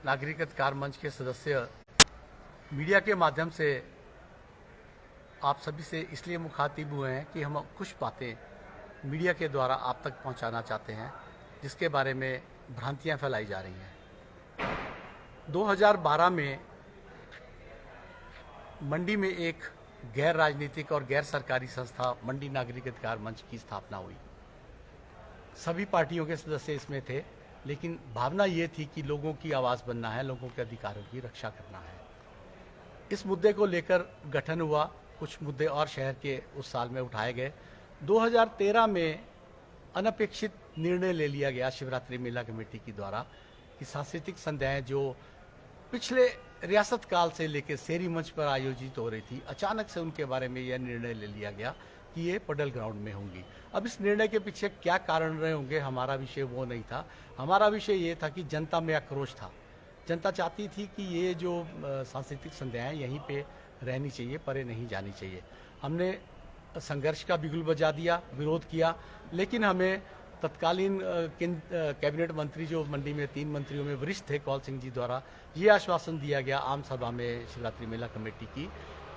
नागरिक अधिकार मंच के सदस्य मीडिया के माध्यम से आप सभी से इसलिए मुखातिब हुए हैं कि हम कुछ बातें मीडिया के द्वारा आप तक पहुंचाना चाहते हैं जिसके बारे में भ्रांतियां फैलाई जा रही हैं। 2012 में मंडी में एक गैर राजनीतिक और गैर सरकारी संस्था मंडी नागरिक अधिकार मंच की स्थापना हुई। सभी पार्टियों के सदस्य इसमें थे, लेकिन भावना ये थी कि लोगों की आवाज़ बनना है, लोगों के अधिकारों की रक्षा करना है। इस मुद्दे को लेकर गठन हुआ, कुछ मुद्दे और शहर के उस साल में उठाए गए। 2013 में अनपेक्षित निर्णय ले लिया गया शिवरात्रि मेला कमेटी के द्वारा कि सांस्कृतिक संध्याएं जो पिछले रियासत काल से लेकर शेरी मंच पर आयोजित हो रही थी, अचानक से उनके बारे में यह निर्णय ले लिया गया कि ये पडल ग्राउंड में होंगी। अब इस निर्णय के पीछे क्या कारण रहे होंगे, हमारा विषय वो नहीं था। हमारा विषय ये था कि जनता में आक्रोश था। जनता चाहती थी कि ये जो सांस्कृतिक संध्याएं यहीं पे रहनी चाहिए, परे नहीं जानी चाहिए। हमने संघर्ष का बिगुल बजा दिया, विरोध किया, लेकिन हमें तत्कालीन कैबिनेट मंत्री जो मंडी में 3 मंत्रियों में वरिष्ठ थे, कौल सिंह जी द्वारा ये आश्वासन दिया गया आम सभा में शिवरात्रि मेला कमेटी की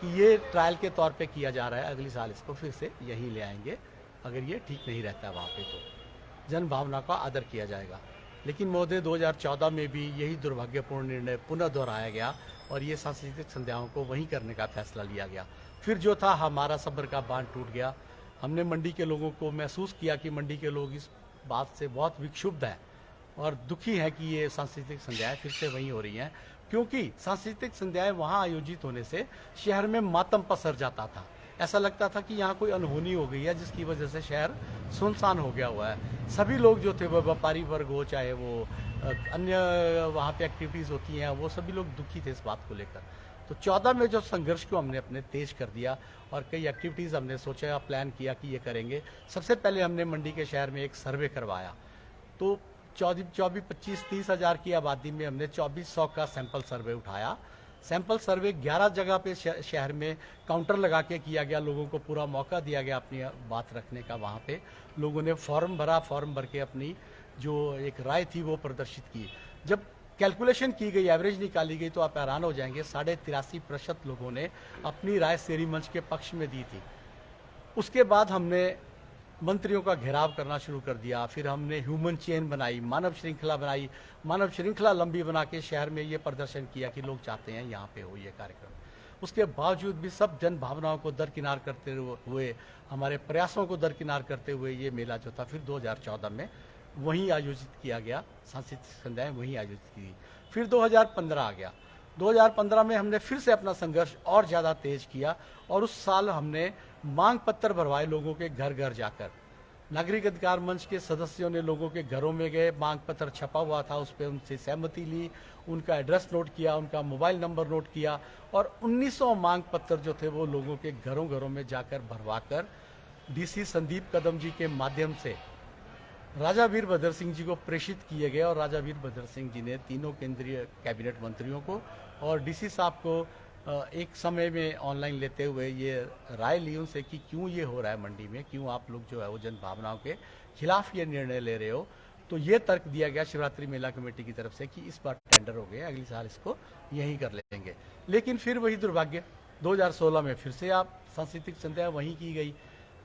कि ये ट्रायल के तौर पे किया जा रहा है, अगले साल इसको फिर से यहीं ले आएंगे, अगर ये ठीक नहीं रहता वहाँ पे तो जन भावना का आदर किया जाएगा। लेकिन महोदय 2014 में भी यही दुर्भाग्यपूर्ण निर्णय पुनः दोहराया गया और ये सांस्कृतिक संध्याओं को वहीं करने का फैसला लिया गया। फिर जो था हमारा सब्र का बांध टूट गया। हमने मंडी के लोगों को महसूस किया कि मंडी के लोग इस बात से बहुत विक्षुब्ध हैं और दुखी हैं कि ये सांस्कृतिक संध्याएं फिर से वहीं हो रही हैं, क्योंकि सांस्कृतिक संध्याएं वहाँ आयोजित होने से शहर में मातम पसर जाता था। ऐसा लगता था कि यहाँ कोई अनहोनी हो गई है जिसकी वजह से शहर सुनसान हो गया हुआ है। सभी लोग जो थे, वो व्यापारी वर्ग हो चाहे वो अन्य वहाँ पे एक्टिविटीज़ होती हैं, वो सभी लोग दुखी थे इस बात को लेकर। तो 14 में जो संघर्ष को हमने अपने तेज कर दिया और कई एक्टिविटीज़ हमने सोचा, प्लान किया कि ये करेंगे। सबसे पहले हमने मंडी के शहर में एक सर्वे करवाया। तो 24-25-30 हज़ार की आबादी में हमने 2400 का सैंपल सर्वे उठाया। सैंपल सर्वे 11 जगह पे शहर में काउंटर लगा के किया गया। लोगों को पूरा मौका दिया गया अपनी बात रखने का। वहाँ पे लोगों ने फॉर्म भरा, फॉर्म भर के अपनी जो एक राय थी वो प्रदर्शित की। जब कैलकुलेशन की गई, एवरेज निकाली गई, तो आप हैरान हो जाएंगे, 83.5% लोगों ने अपनी राय शेरी मंच के पक्ष में दी थी। उसके बाद हमने मंत्रियों का घेराव करना शुरू कर दिया। फिर हमने ह्यूमन चेन बनाई, मानव श्रृंखला बनाई। मानव श्रृंखला लंबी बना के शहर में ये प्रदर्शन किया कि लोग चाहते हैं यहाँ पे हो ये कार्यक्रम। उसके बावजूद भी सब जन भावनाओं को दरकिनार करते हुए, हमारे प्रयासों को दरकिनार करते हुए ये मेला जो था फिर 2014 में वहीं आयोजित किया गया। सांस्कृतिक संध्याएं वहीं आयोजित की। फिर 2015 आ गया। 2015 में हमने फिर से अपना संघर्ष और ज़्यादा तेज किया और उस साल हमने मांग पत्र भरवाए लोगों के घर घर जाकर। नागरिक अधिकार मंच के सदस्यों ने लोगों के घरों में गए, मांग पत्र छपा हुआ था, उस पर उनसे सहमति ली, उनका एड्रेस नोट किया, उनका मोबाइल नंबर नोट किया और 1900 मांग पत्र जो थे वो लोगों के घरों घरों में जाकर भरवाकर डीसी संदीप कदम जी के माध्यम से राजा वीरभद्र सिंह जी को प्रेषित किए गए और राजा वीरभद्र सिंह जी ने तीनों केंद्रीय कैबिनेट मंत्रियों को और डीसी साहब को एक समय में ऑनलाइन लेते हुए ये राय ली उनसे कि क्यों ये हो रहा है मंडी में, क्यों आप लोग जो है वो जन भावनाओं के खिलाफ ये निर्णय ले रहे हो। तो ये तर्क दिया गया शिवरात्रि मेला कमेटी की तरफ से कि इस बार टेंडर हो गए, अगले साल इसको यहीं कर लेंगे। लेकिन फिर वही दुर्भाग्य, 2016 में फिर से आप सांस्कृतिक संध्या वहीं की गई,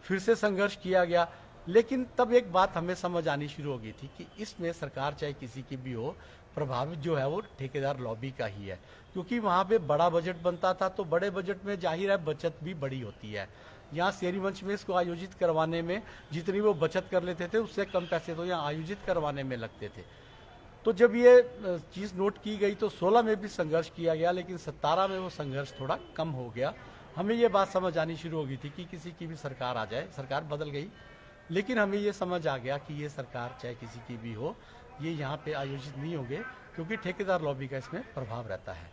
फिर से संघर्ष किया गया। लेकिन तब एक बात हमें समझ आनी शुरू हो गई थी कि इसमें सरकार चाहे किसी की भी हो, प्रभावित जो है वो ठेकेदार लॉबी का ही है, क्योंकि वहाँ पे बड़ा बजट बनता था। तो बड़े बजट में जाहिर है बचत भी बड़ी होती है। यहाँ शेरी मंच में इसको आयोजित करवाने में जितनी वो बचत कर लेते थे उससे कम पैसे तो यहाँ आयोजित करवाने में लगते थे। तो जब ये चीज़ नोट की गई तो 16 में भी संघर्ष किया गया, लेकिन 17 में वो संघर्ष थोड़ा कम हो गया। हमें ये बात समझ आनी शुरू हो गई थी कि किसी की भी सरकार आ जाए, सरकार बदल गई, लेकिन हमें ये समझ आ गया कि ये सरकार चाहे किसी की भी हो, ये यहाँ पे आयोजित नहीं होंगे, क्योंकि ठेकेदार लॉबी का इसमें प्रभाव रहता है।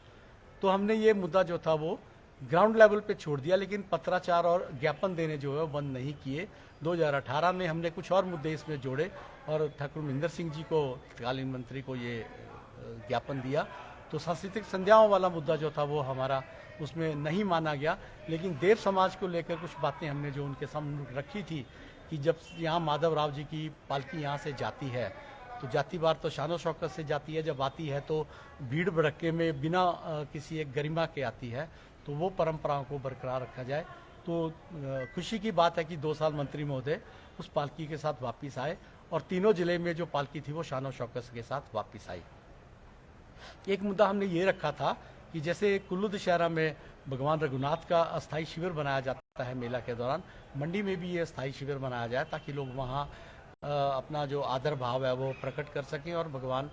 तो हमने ये मुद्दा जो था वो ग्राउंड लेवल पे छोड़ दिया, लेकिन पत्राचार और ज्ञापन देने जो है बंद नहीं किए। 2018 में हमने कुछ और मुद्दे इसमें जोड़े और ठाकुर महेंद्र सिंह जी को, तत्कालीन मंत्री को, ये ज्ञापन दिया। तो सांस्कृतिक संध्याओं वाला मुद्दा जो था वो हमारा उसमें नहीं माना गया, लेकिन देव समाज को लेकर कुछ बातें हमने जो उनके सामने रखी थी कि जब यहाँ माधव राव जी की पालकी यहाँ से जाती है तो तो जातिवार तो शानो शौकत से जाती है, जब आती है तो भीड़ भड़के में बिना किसी एक गरिमा के आती है, तो वो परंपराओं को बरकरार रखा जाए। तो खुशी की बात है कि 2 साल मंत्री महोदय उस पालकी के साथ वापस आए और तीनों जिले में जो पालकी थी वो शानो शौकत के साथ वापस आई। एक मुद्दा हमने ये रखा था कि जैसे कुल्लू दशहरा में भगवान रघुनाथ का अस्थायी शिविर बनाया जाता है मेला के दौरान, मंडी में भी ये अस्थायी शिविर बनाया जाए ताकि लोग वहाँ अपना जो आदर भाव है वो प्रकट कर सकें और भगवान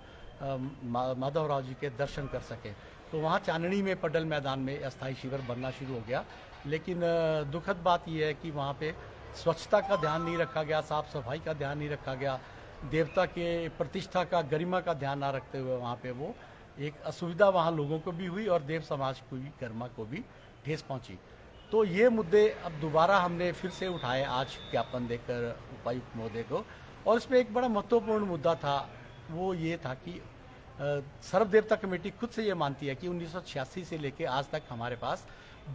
माधवराव जी के दर्शन कर सकें। तो वहाँ चांदनी में पडल मैदान में अस्थायी शिविर बनना शुरू हो गया, लेकिन दुखद बात यह है कि वहाँ पे स्वच्छता का ध्यान नहीं रखा गया, साफ सफाई का ध्यान नहीं रखा गया, देवता के प्रतिष्ठा का, गरिमा का ध्यान ना रखते हुए वहाँ पे वो एक असुविधा वहाँ लोगों को भी हुई और देव समाज को भी, गरिमा को भी ठेस पहुँची। तो ये मुद्दे अब दोबारा हमने फिर से उठाए आज ज्ञापन देकर उपायुक्त महोदय को, और इसमें एक बड़ा महत्वपूर्ण मुद्दा था, वो ये था कि सर्व देवता कमेटी खुद से ये मानती है कि 1986 से लेकर आज तक हमारे पास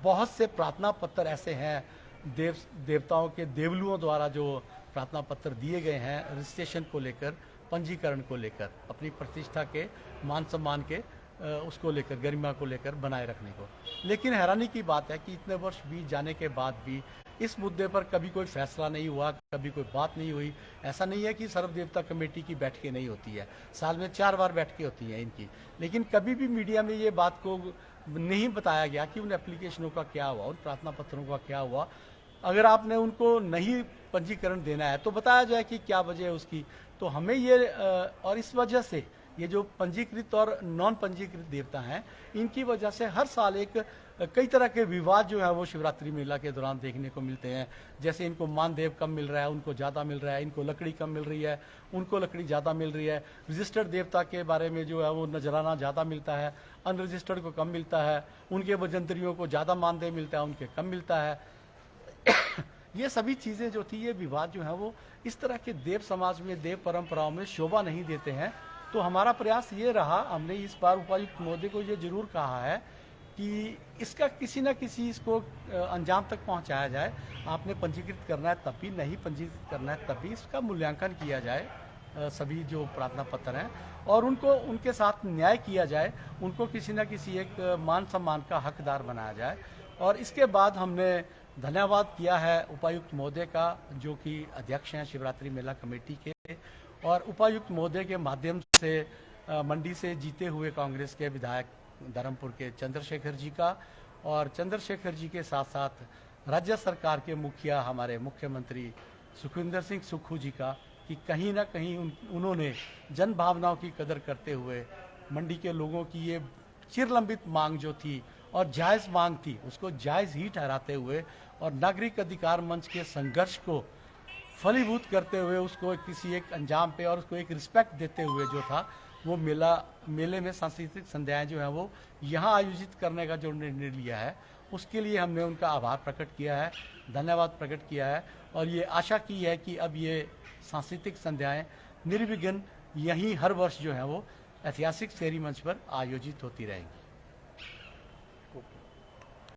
बहुत से प्रार्थना पत्र ऐसे हैं देवताओं के देवलुओं द्वारा जो प्रार्थना पत्र दिए गए हैं रजिस्ट्रेशन को लेकर, पंजीकरण को लेकर, अपनी प्रतिष्ठा के, मान सम्मान के उसको लेकर, गरिमा को लेकर बनाए रखने को। लेकिन हैरानी की बात है कि इतने वर्ष बीत जाने के बाद भी इस मुद्दे पर कभी कोई फैसला नहीं हुआ, कभी कोई बात नहीं हुई। ऐसा नहीं है कि सर्व देवता कमेटी की बैठकें नहीं होती है, साल में 4 बार बैठकें होती हैं इनकी, लेकिन कभी भी मीडिया में ये बात को नहीं बताया गया कि उन एप्लीकेशनों का क्या हुआ, उन प्रार्थना पत्रों का क्या हुआ। अगर आपने उनको नहीं पंजीकरण देना है तो बताया जाए कि क्या वजह है उसकी। तो हमें ये और इस वजह से ये जो पंजीकृत और नॉन पंजीकृत देवता हैं, इनकी वजह से हर साल कई तरह के विवाद जो है वो शिवरात्रि मेला के दौरान देखने को मिलते हैं। जैसे इनको मानदेव कम मिल रहा है, उनको ज़्यादा मिल रहा है, इनको लकड़ी कम मिल रही है, उनको लकड़ी ज़्यादा मिल रही है, रजिस्टर्ड देवता के बारे में जो है वो नजराना ज़्यादा मिलता है, अनरजिस्टर्ड को कम मिलता है, उनके भजंत्रियों को ज़्यादा मानदेव मिलता है, उनके कम मिलता है। ये सभी चीज़ें जो थी, ये विवाद जो है वो इस तरह के देव समाज में, देव परंपराओं में शोभा नहीं देते हैं। तो हमारा प्रयास ये रहा, हमने इस बार उपायुक्त महोदय को ये जरूर कहा है कि इसका किसी न किसी इसको अंजाम तक पहुंचाया जाए। आपने पंजीकृत करना है तब भी, नहीं पंजीकृत करना है तब भी, इसका मूल्यांकन किया जाए सभी जो प्रार्थना पत्र हैं, और उनको उनके साथ न्याय किया जाए, उनको किसी न किसी एक मान सम्मान का हकदार बनाया जाए। और इसके बाद हमने धन्यवाद किया है उपायुक्त महोदय का, जो कि अध्यक्ष हैं शिवरात्रि मेला कमेटी के, और उपायुक्त महोदय के माध्यम से मंडी से जीते हुए कांग्रेस के विधायक धर्मपुर के चंद्रशेखर जी का, और चंद्रशेखर जी के साथ साथ राज्य सरकार के मुखिया हमारे मुख्यमंत्री सुखविंदर सिंह सुक्खू जी का, कि कहीं ना कहीं उन्होंने जन भावनाओं की कदर करते हुए मंडी के लोगों की ये चिरलंबित मांग जो थी और जायज़ मांग थी, उसको जायज़ ही ठहराते हुए और नागरिक अधिकार मंच के संघर्ष को फलीभूत करते हुए उसको किसी एक अंजाम पे और उसको एक रिस्पेक्ट देते हुए जो था वो मेले में सांस्कृतिक संध्याएं जो है वो यहाँ आयोजित करने का जो निर्णय लिया है, उसके लिए हमने उनका आभार प्रकट किया है, धन्यवाद प्रकट किया है, और ये आशा की है कि अब ये सांस्कृतिक संध्याएं निर्विघ्न यहीं हर वर्ष जो है वो ऐतिहासिक शहरी मंच पर आयोजित होती रहेंगी।